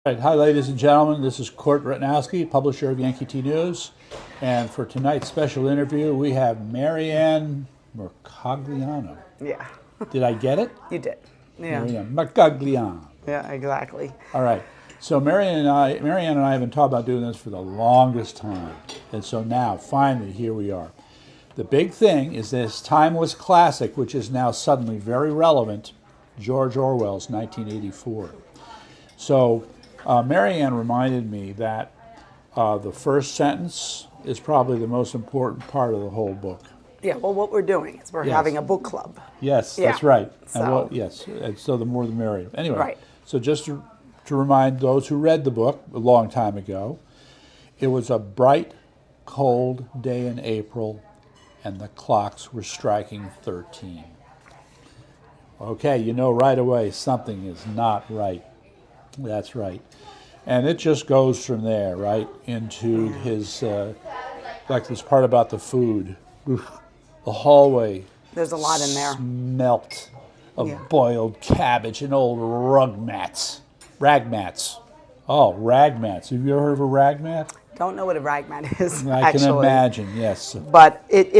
Right. Hi, ladies and gentlemen. This is Kurt Ratnowski, publisher of Yankee T News. And for tonight's special interview, we have Marriane Mercagliano. Yeah. Did I get it? You did. Yeah. Marriane Mercagliano. Yeah, exactly. All right. So Marriane and I have been talking about doing this for the longest time. And so now, finally, here we are. The big thing is this timeless classic, which is now suddenly very relevant, George Orwell's 1984. So Marriane reminded me that the first sentence is probably the most important part of the whole book. Yeah, well, what we're doing is we're having a book club. Yes, Yeah. that's right. So. Yes, and so the more the merrier. Anyway, Right. So just to remind those who read the book a long time ago, it was a bright, cold day in April, and the clocks were striking 13. Okay, you know right away something is not right. That's right. And it just goes from there, right, into his, like this part about the food. The hallway. There's a lot in there. Smelt of boiled cabbage and old rag mats. Oh, rag mats. Have you ever heard of a rag mat? Don't know what a ragman is, I can imagine, yes. But it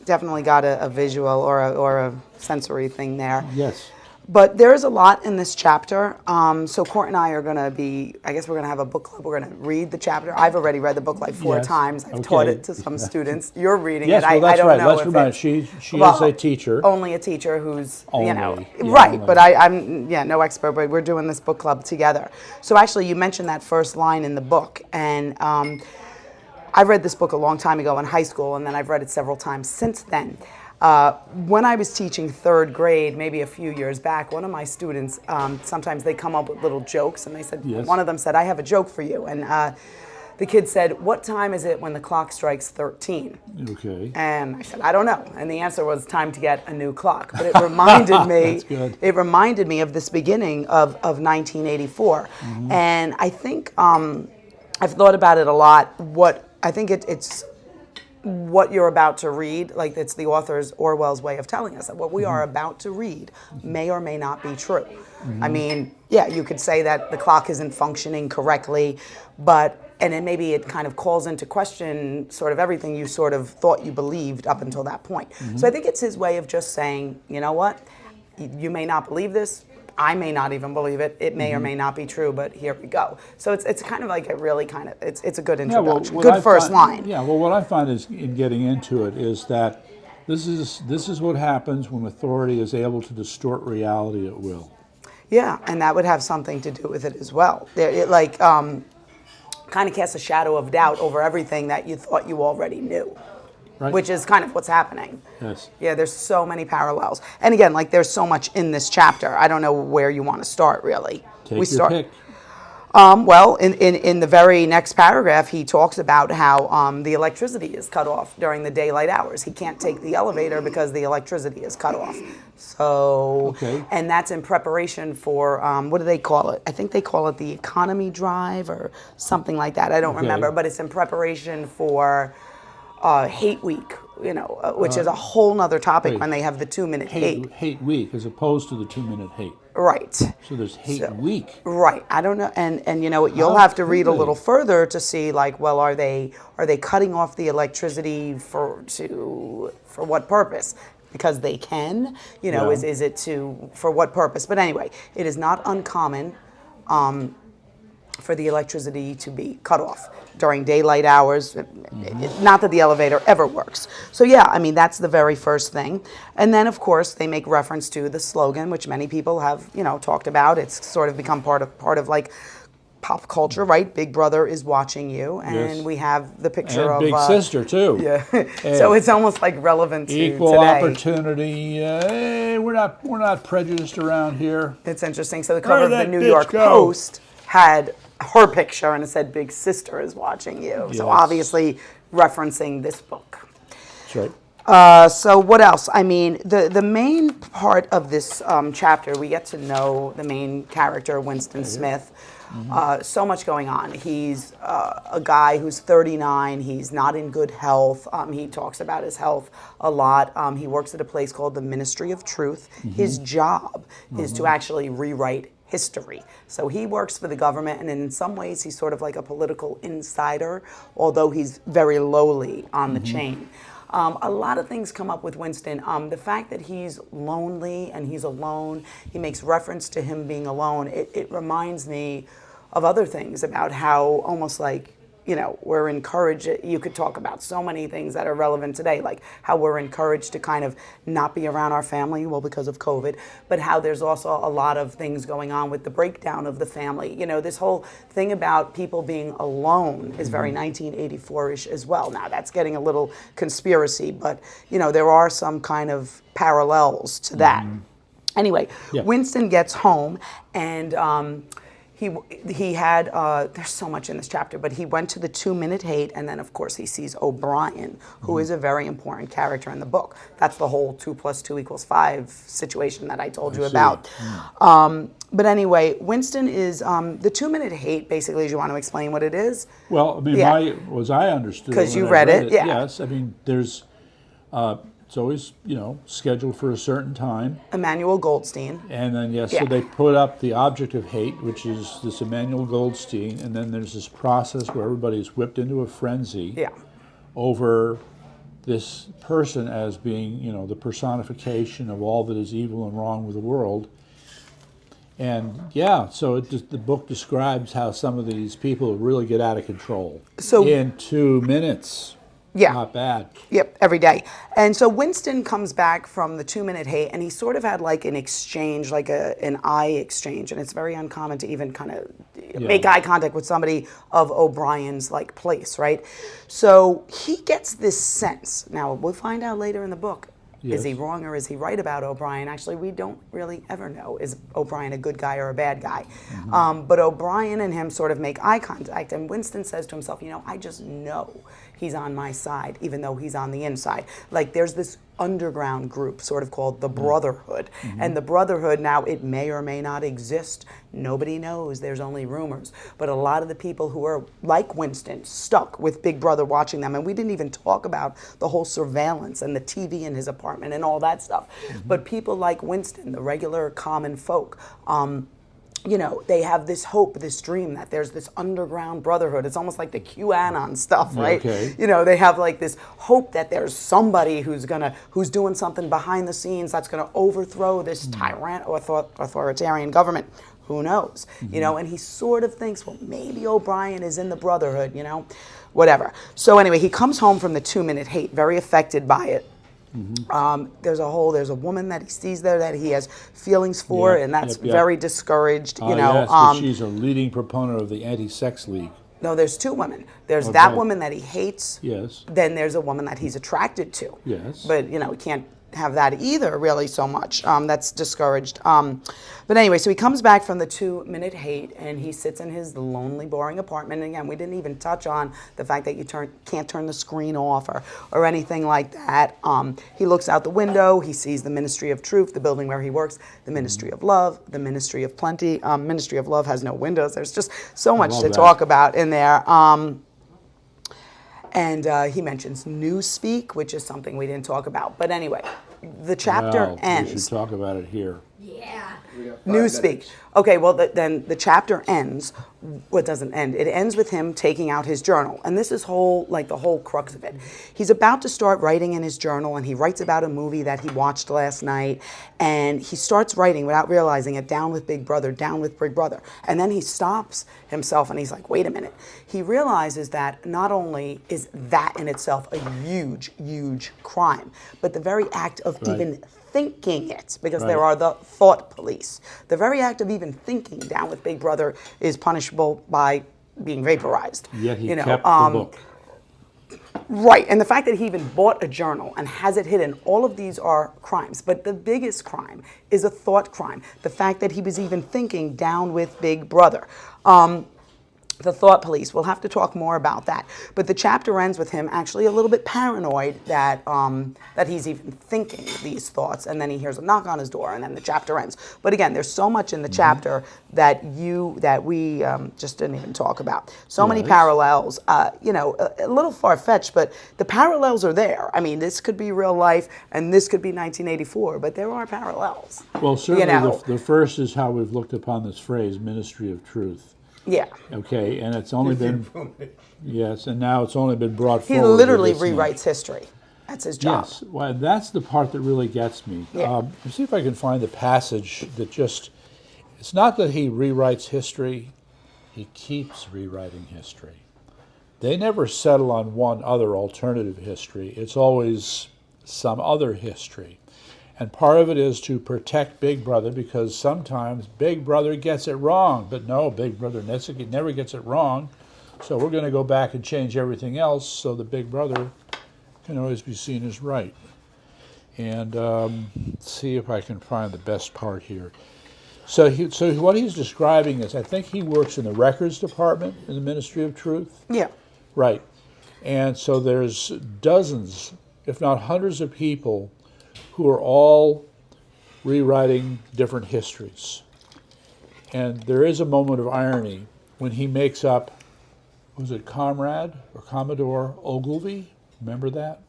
definitely got a visual or a sensory thing there. Yes. But there's a lot in this chapter. So Court and I are going to be, I guess we're going to have a book club. We're going to read the chapter. I've already read the book like 4 times. I've taught it to some students. You're reading yes, it. Well, that's I don't right. know Let's if remind it's, she is a teacher. Only a teacher who's, Only. right. But I'm no expert, but we're doing this book club together. So actually, you mentioned that first line in the book. And I read this book a long time ago in high school, and then I've read it several times since then. When I was teaching 3rd grade, maybe a few years back, one of my students, sometimes they come up with little jokes, and they said, one of them said, "I have a joke for you." And the kid said, "What time is it when the clock strikes 13? Okay. And I said, "I don't know." And the answer was, "Time to get a new clock." But it reminded me, That's good. It reminded me of this beginning of 1984. Mm-hmm. And I think I've thought about it a lot. I think it's what you're about to read, like it's the author's Orwell's way of telling us that what we are about to read may or may not be true. I mean, yeah, you could say that the clock isn't functioning correctly, and then maybe it kind of calls into question sort of everything you sort of thought you believed up until that point. So I think it's his way of just saying, you know what, you may not believe this, I may not even believe it. It may or may not be true, but here we go. So it's kind of like it's a good introduction, good first line. Yeah. Well, what I find is in getting into it is that this is what happens when authority is able to distort reality at will. Yeah, and that would have something to do with it as well. It kind of casts a shadow of doubt over everything that you thought you already knew. Right. Which is kind of what's happening. Yes. Yeah, there's so many parallels. And again, like there's so much in this chapter. I don't know where you want to start, really. Take your pick. Well, in the very next paragraph, he talks about how the electricity is cut off during the daylight hours. He can't take the elevator because the electricity is cut off. So, and that's in preparation for, what do they call it? I think they call it the economy drive or something like that. I don't remember, but it's in preparation for hate week, which is a whole nother topic when they have the 2-minute hate. Hate week as opposed to the 2-minute hate. Right. So there's hate week. Right. I don't know, and you know what? You'll have to read a little further to see, like, well, are they cutting off the electricity for what purpose? Because they can, is it for what purpose? But anyway, it is not uncommon for the electricity to be cut off during daylight hours. Not that the elevator ever works. So yeah, I mean, that's the very first thing. And then, of course, they make reference to the slogan, which many people have, talked about. It's sort of become part of like pop culture, right? Big Brother is watching you, and we have the picture of Big Sister too. Yeah, so it's almost like relevant to equal today. Opportunity. Hey, we're not prejudiced around here. It's interesting. So the cover of the New York Post had her picture and it said "Big Sister is watching you." Yes. So obviously referencing this book. That's right. So what else? I mean, the main part of this chapter, we get to know the main character, Winston Smith. So much going on. He's a guy who's 39. He's not in good health. He talks about his health a lot. He works at a place called the Ministry of Truth. His job is to actually rewrite history. So he works for the government, and in some ways he's sort of like a political insider, although he's very lowly on the chain. A lot of things come up with Winston. The fact that he's lonely and he's alone, he makes reference to him being alone. It reminds me of other things about how almost like, you know, we're encouraged. You could talk about so many things that are relevant today, like how we're encouraged to kind of not be around our family, well, because of COVID, but how there's also a lot of things going on with the breakdown of the family. You know, this whole thing about people being alone is very 1984-ish as well. Now, that's getting a little conspiracy, but, you know, there are some kind of parallels to that. Anyway, Winston gets home, and he had, there's so much in this chapter, but he went to the 2-minute hate, and then of course he sees O'Brien, who is a very important character in the book. That's the whole 2 + 2 = 5 situation that I told you about. But anyway, Winston is, the 2-minute hate, basically, do you want to explain what it is? Well, I mean, as I understood it, because you when I read it, yeah. Yes, I mean, there's, it's always, you know, scheduled for a certain time. Emmanuel Goldstein. And then, so they put up the object of hate, which is this Emmanuel Goldstein, and then there's this process where everybody's whipped into a frenzy over this person as being, you know, the personification of all that is evil and wrong with the world. And so the book describes how some of these people really get out of control in 2 minutes. Not bad. Yep, every day. And so Winston comes back from the 2-minute hate, and he sort of had like an exchange, like an eye exchange, and it's very uncommon to even kind of make eye contact with somebody of O'Brien's like place, right? So he gets this sense. Now, we'll find out later in the book. Is he wrong or is he right about O'Brien? Actually, we don't really ever know. Is O'Brien a good guy or a bad guy? But O'Brien and him sort of make eye contact, and Winston says to himself, you know, I just know he's on my side, even though he's on the inside. Like, there's this underground group sort of called the Brotherhood. And the Brotherhood, now, it may or may not exist. Nobody knows. There's only rumors. But a lot of the people who are, like Winston, stuck with Big Brother watching them, and we didn't even talk about the whole surveillance and the TV in his apartment and all that stuff. But people like Winston, the regular common folk, you know, they have this hope, this dream that there's this underground brotherhood. It's almost like the QAnon stuff, right? You know, they have like this hope that there's somebody who's doing something behind the scenes that's gonna overthrow this authoritarian government. Who knows? You know, and he sort of thinks, well, maybe O'Brien is in the brotherhood, you know, whatever. So anyway, he comes home from the 2-minute hate, very affected by it. There's a woman that he sees there that he has feelings for, and that's very discouraged. You know, she's a leading proponent of the anti-sex league. No, there's 2 women. There's that woman that he hates. Yes. Then there's a woman that he's attracted to. Yes. But you know, he can't have that either really so much. That's discouraged. But anyway, so he comes back from the 2-minute hate, and he sits in his lonely, boring apartment. And again, we didn't even touch on the fact that you can't turn the screen off or anything like that. He looks out the window. He sees the Ministry of Truth, the building where he works, the Ministry of Love, the Ministry of Plenty. Ministry of Love has no windows. There's just so much to talk about in there. And he mentions newspeak, which is something we didn't talk about. But anyway, the chapter ends. We should talk about it here. Yeah. Newspeak. Okay, well, then the chapter ends. What doesn't end? It ends with him taking out his journal. And this is the whole crux of it. He's about to start writing in his journal, and he writes about a movie that he watched last night. And he starts writing without realizing it, down with Big Brother, down with Big Brother. And then he stops himself, and he's like, wait a minute. He realizes that not only is that in itself a huge, huge crime, but the very act of even thinking it, because there are the thought police. The very act of even thinking down with Big Brother is punishable by being vaporized. Yet he kept the book. Right, and the fact that he even bought a journal and has it hidden, all of these are crimes. But the biggest crime is a thought crime. The fact that he was even thinking down with Big Brother. the thought police. We'll have to talk more about that. But the chapter ends with him actually a little bit paranoid that that he's even thinking these thoughts, and then he hears a knock on his door, and then the chapter ends. But again, there's so much in the chapter that we just didn't even talk about. So many parallels. You know, a little far-fetched, but the parallels are there. I mean, this could be real life, and this could be 1984, but there are parallels. Well, certainly You know. the first is how we've looked upon this phrase, ministry of truth. Yeah. Okay, and it's only been, yes, and now it's only been brought He forward. with literally this name. rewrites history. That's his job. Yes, well, that's the part that really gets me. Yeah. Let's see if I can find the passage that just, it's not that he rewrites history, he keeps rewriting history. They never settle on one other alternative history. It's always some other history. And part of it is to protect Big Brother, because sometimes Big Brother gets it wrong. But no, Big Brother never gets it wrong. So we're going to go back and change everything else so that Big Brother can always be seen as right. And let's see if I can find the best part here. So what he's describing is, I think he works in the records department in the Ministry of Truth. Yeah. Right. And so there's dozens, if not hundreds of people who are all rewriting different histories. And there is a moment of irony when he makes up, was it Comrade or Commodore Ogilvy? Remember that?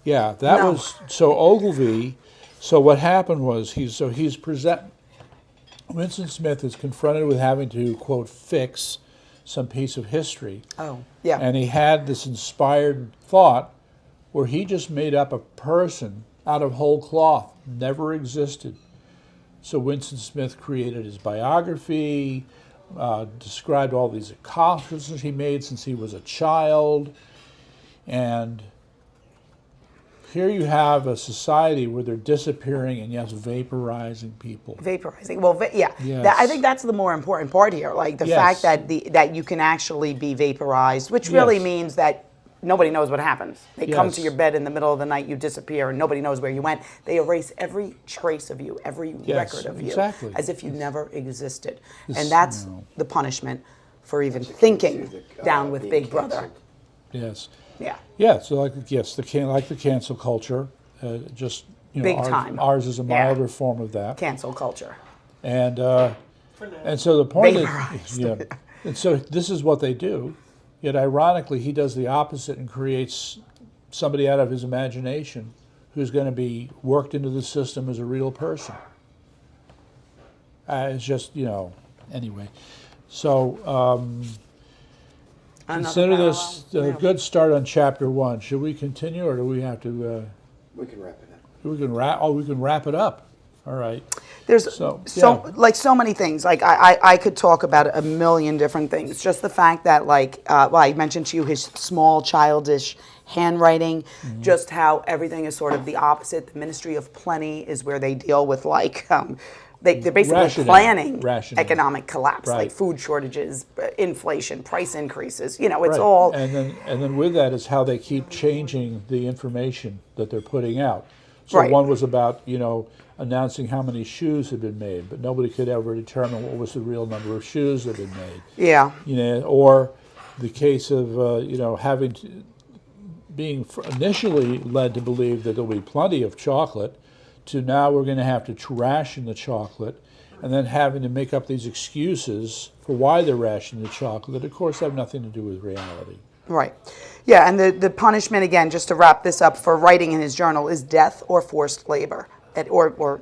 Yeah, that No. was, so Ogilvy, so what happened was, Winston Smith is confronted with having to, quote, fix some piece of history. Oh, yeah. And he had this inspired thought where he just made up a person out of whole cloth, never existed. So Winston Smith created his biography, described all these accomplishments he made since he was a child, and here you have a society where they're disappearing and, yes, vaporizing people. Vaporizing. Well, yeah. Yes. I think that's the more important part here. Like the Yes. fact that you can actually be vaporized, which really Yes. means that nobody knows what happens. They come to Yes. your bed in the middle of the night, you disappear, and nobody knows where you went. They erase every trace of you, every Yes, record of you, exactly. as if you never existed. This- And that's no. the punishment for even thinking down with Big Brother. Yes. Yeah. Yeah, so like the cancel culture, just Big ours, time. Ours is a Yeah. milder form of that, Cancel culture. and so the point Vaporized. is, yeah, and so this is what they do. Yet ironically, he does the opposite and creates somebody out of his imagination who's going to be worked into the system as a real person. It's just anyway. So. Another Consider this parallel. a Yeah. good start on chapter 1. Should we continue, or do we have to? We can wrap it up. We can wrap. Oh, we can wrap it up. All right. There's So, so many things. Like I could talk about a million different things. Just the fact that I mentioned to you his small childish handwriting, just how everything is sort of the opposite. The Ministry of Plenty is where they deal with they're basically Rationing. planning Rationing. economic collapse, Right. like food shortages, inflation, price increases. It's all And then with that is how they keep changing the information that they're putting out. So Right. one was about announcing how many shoes had been made, but nobody could ever determine what was the real number of shoes that had been made. yeah. Or the case of being initially led to believe that there'll be plenty of chocolate, to now we're going to have to ration the chocolate, and then having to make up these excuses for why they're rationing the chocolate that, of course, have nothing to do with reality. Right. Yeah, and the punishment, again, just to wrap this up, for writing in his journal is death or forced labor. Or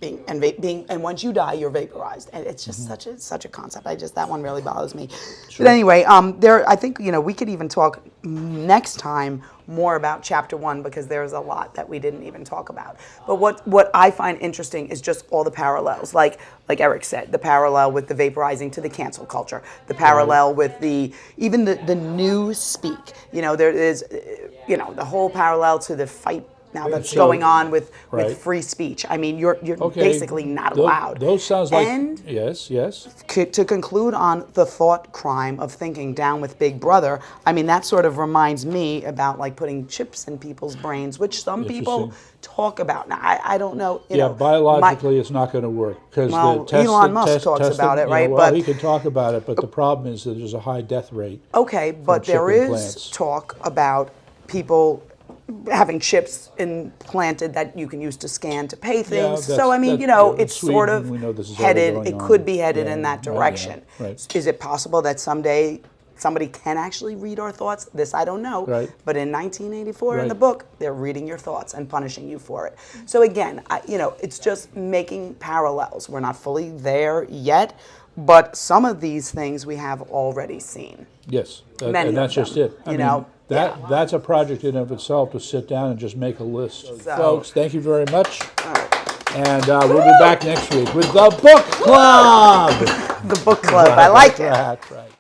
being once you die, you're vaporized, and it's just such a concept. That one really bothers me. Sure. But anyway, I think we could even talk next time more about chapter 1, because there's a lot that we didn't even talk about. But what I find interesting is just all the parallels, like Eric said, the parallel with the vaporizing to the cancel culture, the parallel with even the news speak. There is the whole parallel to the fight now that's So- going on with Right. free speech. I mean, you're Okay. basically not allowed. Those sounds like And yes. to conclude on the thought crime of thinking down with Big Brother, I mean, that sort of reminds me about like putting chips in people's brains, which some people talk about. Now, I don't know. You know, biologically, it's not going to work because Well, Elon Musk talks about it, right? Well, But- he can talk about it, but the problem is that there's a high death rate. Okay, but there chip is implants. talk about people having chips implanted that you can use to scan to pay things. that's- So I mean, that- you know, in it's Sweden, sort of we know this is already headed. going It on. could be headed in Yeah, that direction. right. Is it possible that someday somebody can actually read our thoughts? This I don't know. Right. But in 1984, in Right. the book, they're reading your thoughts and punishing you for it. So again, you know, it's just making parallels. We're not fully there yet, but some of these things we have already seen. Yes, Many and of that's just them, it. I you mean, know, that's a project in of itself to sit down and just make a list. So- Folks, thank you very much. And we'll be back next week with the book club. The book club. I like it. That's right.